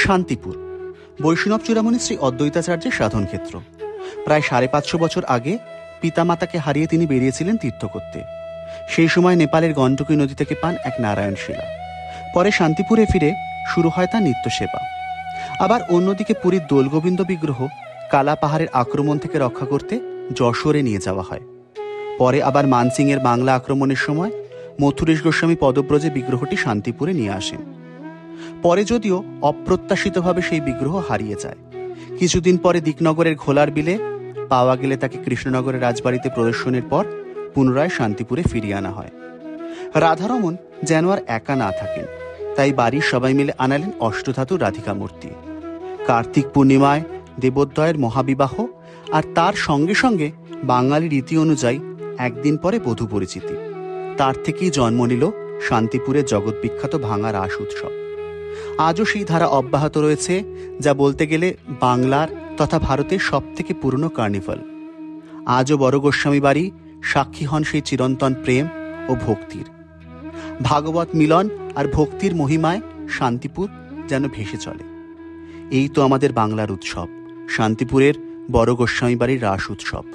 শান্তিপুর বৈষ্ণব চূড়ামণি শ্রী অদ্বৈতাচার্যের সাধনক্ষেত্র। প্রায় 550 বছর আগে পিতামাতাকে হারিয়ে তিনি বেরিয়েছিলেন তীর্থ করতে। সেই সময় নেপালের গণ্ডকী নদী থেকে পান এক নারায়ণ শিলা। পরে শান্তিপুরে ফিরে শুরু হয় তার নিত্য সেবা। আবার অন্যদিকে পুরীর দোলগোবিন্দ বিগ্রহ কালা পাহাড়ের আক্রমণ থেকে রক্ষা করতে যশোরে নিয়ে যাওয়া হয়। পরে আবার মানসিংয়ের বাংলা আক্রমণের সময় মথুরেশ গোস্বামী পদব্রজে বিগ্রহটি শান্তিপুরে নিয়ে আসেন। পরে যদিও অপ্রত্যাশিতভাবে সেই বিগ্রহ হারিয়ে যায়। কিছুদিন পরে দিকনগরের ঘোলার বিলে পাওয়া গেলে তাকে কৃষ্ণনগরের রাজবাড়িতে প্রদর্শনের পর পুনরায় শান্তিপুরে ফিরিয়ে আনা হয়। রাধারমণ যেন আর একা না থাকেন, তাই বাড়ির সবাই মিলে আনালেন অষ্টধাতু রাধিকা মূর্তি। কার্তিক পূর্ণিমায় দেবোদ্দয়ের মহাবিবাহ, আর তার সঙ্গে সঙ্গে বাঙালি রীতি অনুযায়ী একদিন পরে বধূ পরিচিতি। তার থেকেই জন্ম নিল শান্তিপুরের জগৎবিখ্যাত ভাঙা রাস উৎসব। আজও সেই ধারা অব্যাহত রয়েছে, যা বলতে গেলে বাংলার তথা ভারতের সব থেকে পুরনো কার্নিভাল। আজও বড় গোস্বামী বাড়ি সাক্ষী হন সেই চিরন্তন প্রেম ও ভক্তির। ভাগবত মিলন আর ভক্তির মহিমায় শান্তিপুর যেন ভেসে চলে। এই তো আমাদের বাংলার উৎসব, শান্তিপুরের বড় গোস্বামী বাড়ির রাস উৎসব।